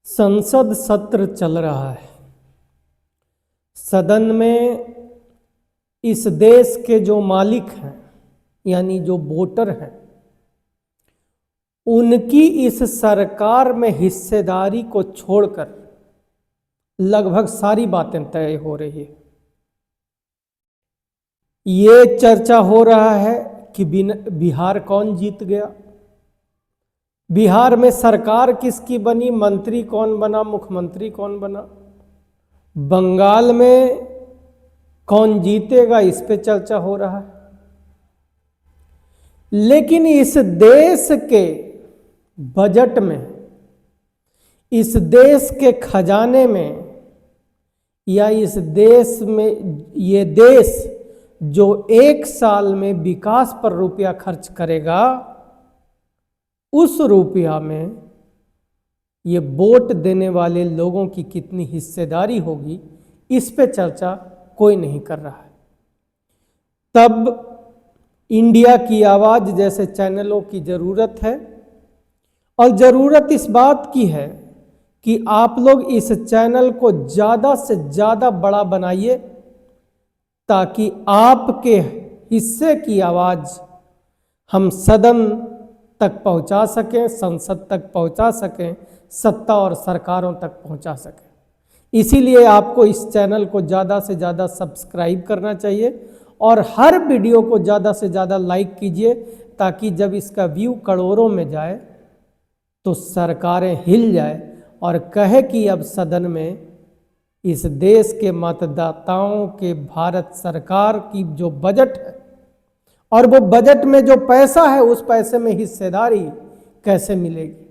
संसद सत्र चल रहा है। सदन में इस देश के जो मालिक हैं यानी जो वोटर हैं, उनकी इस सरकार में हिस्सेदारी को छोड़कर लगभग सारी बातें तय हो रही है। ये चर्चा हो रहा है कि बिहार कौन जीत गया, बिहार में सरकार किसकी बनी, मंत्री कौन बना, मुख्यमंत्री कौन बना, बंगाल में कौन जीतेगा, इस पे चर्चा हो रहा है। लेकिन इस देश के बजट में, इस देश के खजाने में या इस देश में, ये देश जो एक साल में विकास पर रुपया खर्च करेगा, उस रुपया में ये वोट देने वाले लोगों की कितनी हिस्सेदारी होगी, इस पे चर्चा कोई नहीं कर रहा है। तब इंडिया की आवाज़ जैसे चैनलों की ज़रूरत है, और ज़रूरत इस बात की है कि आप लोग इस चैनल को ज़्यादा से ज़्यादा बड़ा बनाइए, ताकि आपके हिस्से की आवाज़ हम सदन तक पहुंचा सकें, संसद तक पहुंचा सकें, सत्ता और सरकारों तक पहुंचा सकें। इसीलिए आपको इस चैनल को ज़्यादा से ज़्यादा सब्सक्राइब करना चाहिए और हर वीडियो को ज़्यादा से ज़्यादा लाइक कीजिए, ताकि जब इसका व्यू करोड़ों में जाए तो सरकारें हिल जाए और कहे कि अब सदन में इस देश के मतदाताओं के भारत सरकार की जो बजट है, और वो बजट में जो पैसा है, उस पैसे में हिस्सेदारी कैसे मिलेगी।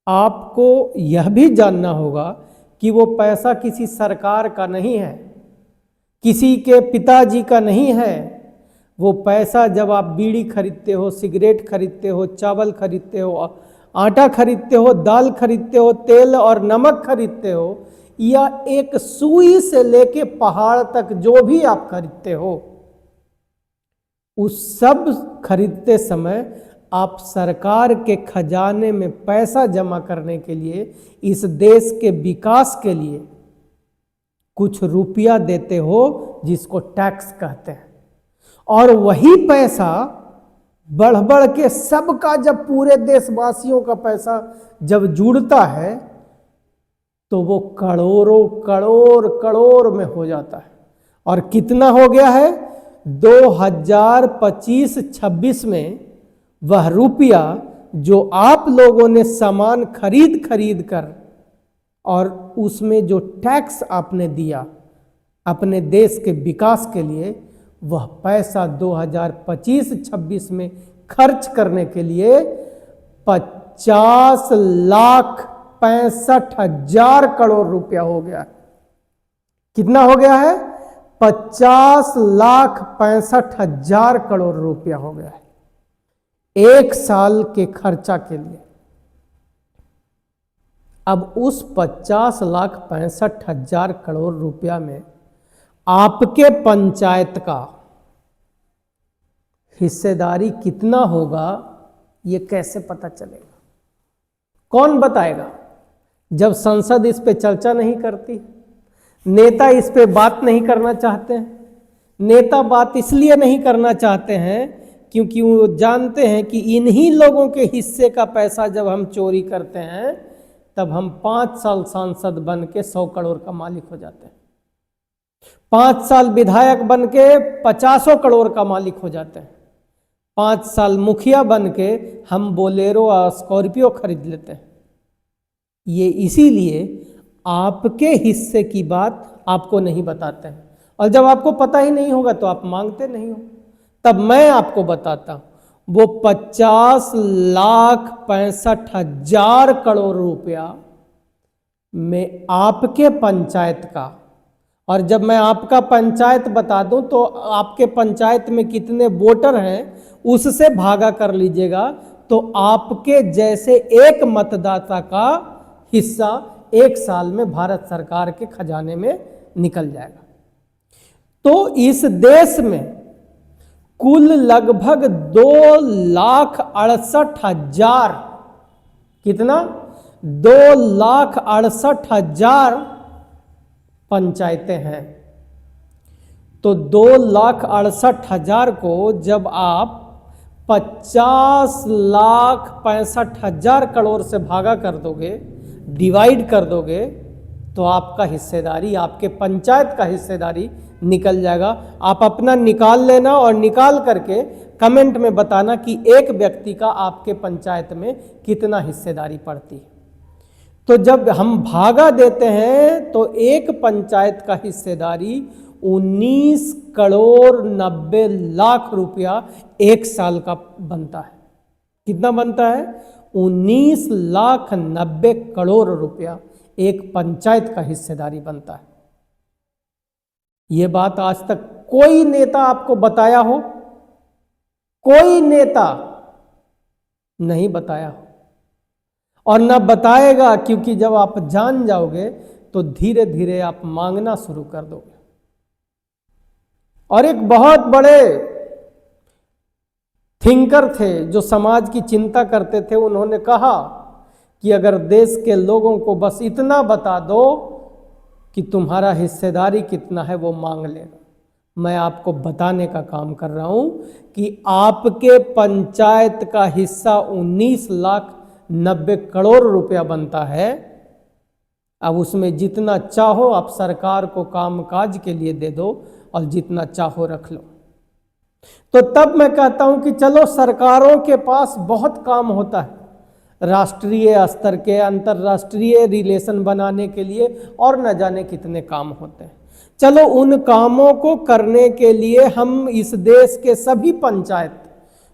आपको यह भी जानना होगा कि वो पैसा किसी सरकार का नहीं है, किसी के पिताजी का नहीं है। वो पैसा जब आप बीड़ी खरीदते हो, सिगरेट खरीदते हो, चावल खरीदते हो, आटा खरीदते हो, दाल खरीदते हो, तेल और नमक खरीदते हो, या एक सुई से लेके पहाड़ तक जो भी आप खरीदते हो, उस सब खरीदते समय आप सरकार के खजाने में पैसा जमा करने के लिए, इस देश के विकास के लिए कुछ रुपया देते हो, जिसको टैक्स कहते हैं। और वही पैसा बढ़ बढ़ के सबका, जब पूरे देशवासियों का पैसा जब जुड़ता है, तो वो करोड़ों करोड़ करोड़ में हो जाता है। और कितना हो गया है, 2025-26 में वह रुपया जो आप लोगों ने सामान खरीद कर, और उसमें जो टैक्स आपने दिया अपने देश के विकास के लिए, वह पैसा 2025-26 में खर्च करने के लिए 50,65,000 करोड़ रुपया हो गया है। कितना हो गया है? 50,65,000 करोड़ रुपया हो गया है एक साल के खर्चा के लिए। अब उस 50,65,000 करोड़ रुपया में आपके पंचायत का हिस्सेदारी कितना होगा, ये कैसे पता चलेगा? कौन बताएगा? जब संसद इस पे चर्चा नहीं करती, नेता इस पे बात नहीं करना चाहते हैं। नेता बात इसलिए नहीं करना चाहते हैं क्योंकि वो जानते हैं कि इन्हीं लोगों के हिस्से का पैसा जब हम चोरी करते हैं, तब हम 5 साल सांसद बन के 100 करोड़ का मालिक हो जाते हैं, 5 साल विधायक बन के 50 करोड़ का मालिक हो जाते हैं, 5 साल मुखिया बन के हम बोलेरो और स्कॉर्पियो खरीद लेते हैं। ये इसीलिए आपके हिस्से की बात आपको नहीं बताते हैं, और जब आपको पता ही नहीं होगा तो आप मांगते नहीं हो। तब मैं आपको बताता हूं, वो 50,65,000 करोड़ रुपया में आपके पंचायत का, और जब मैं आपका पंचायत बता दूं तो आपके पंचायत में कितने वोटर हैं उससे भागा कर लीजिएगा, तो आपके जैसे एक मतदाता का हिस्सा एक साल में भारत सरकार के खजाने में निकल जाएगा। तो इस देश में कुल लगभग 2,68,000, कितना? 2,68,000 पंचायतें हैं। तो 2,68,000 को जब आप 50,65,000 करोड़ से भागा कर दोगे, डिवाइड कर दोगे, तो आपका हिस्सेदारी, आपके पंचायत का हिस्सेदारी निकल जाएगा। आप अपना निकाल लेना और निकाल करके कमेंट में बताना कि एक व्यक्ति का आपके पंचायत में कितना हिस्सेदारी पड़ती है। तो जब हम भागा देते हैं तो एक पंचायत का हिस्सेदारी 19,90,00,000 रुपया एक साल का बनता है। कितना बनता है? 19,90,00,000 रुपया एक पंचायत का हिस्सेदारी बनता है। यह बात आज तक कोई नेता आपको बताया हो? कोई नेता नहीं बताया हो और न बताएगा, क्योंकि जब आप जान जाओगे तो धीरे धीरे आप मांगना शुरू कर दोगे। और एक बहुत बड़े थिंकर थे जो समाज की चिंता करते थे, उन्होंने कहा कि अगर देश के लोगों को बस इतना बता दो कि तुम्हारा हिस्सेदारी कितना है, वो मांग लेना। मैं आपको बताने का काम कर रहा हूं कि आपके पंचायत का हिस्सा 19,90,00,000 रुपया बनता है। अब उसमें जितना चाहो आप सरकार को कामकाज के लिए दे दो और जितना चाहो रख लो। तो तब मैं कहता हूं कि चलो, सरकारों के पास बहुत काम होता है राष्ट्रीय स्तर के, अंतर्राष्ट्रीय रिलेशन बनाने के लिए, और न जाने कितने काम होते हैं। चलो, उन कामों को करने के लिए हम इस देश के सभी पंचायत,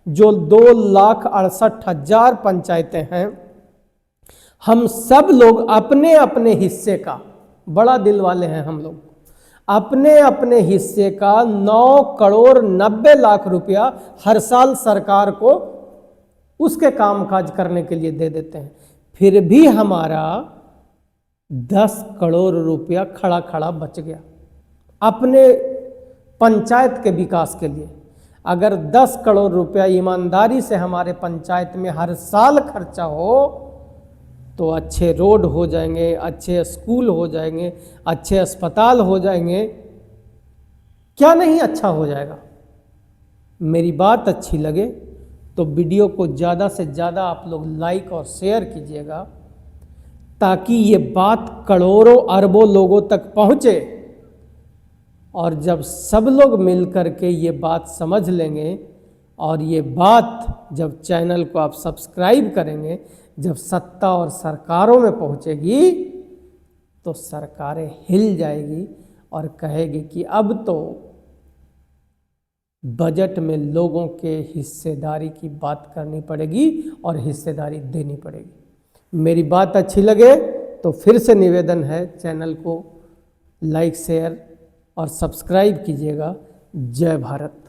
जो 2,68,000 पंचायतें हैं, हम सब लोग अपने अपने हिस्से का, बड़ा दिल वाले हैं हम लोग, अपने अपने हिस्से का 9,90,00,000 रुपया हर साल सरकार को उसके कामकाज करने के लिए दे देते हैं। फिर भी हमारा 10 करोड़ रुपया खड़ा खड़ा बच गया अपने पंचायत के विकास के लिए। अगर 10 करोड़ रुपया ईमानदारी से हमारे पंचायत में हर साल खर्चा हो तो अच्छे रोड हो जाएंगे, अच्छे स्कूल हो जाएंगे, अच्छे अस्पताल हो जाएंगे, क्या नहीं अच्छा हो जाएगा। मेरी बात अच्छी लगे तो वीडियो को ज़्यादा से ज़्यादा आप लोग लाइक और शेयर कीजिएगा, ताकि ये बात करोड़ों अरबों लोगों तक पहुँचे। और जब सब लोग मिलकर के ये बात समझ लेंगे और ये बात जब चैनल को आप सब्सक्राइब करेंगे, जब सत्ता और सरकारों में पहुँचेगी तो सरकारें हिल जाएगी और कहेगी कि अब तो बजट में लोगों के हिस्सेदारी की बात करनी पड़ेगी और हिस्सेदारी देनी पड़ेगी। मेरी बात अच्छी लगे तो फिर से निवेदन है, चैनल को लाइक शेयर और सब्सक्राइब कीजिएगा। जय भारत।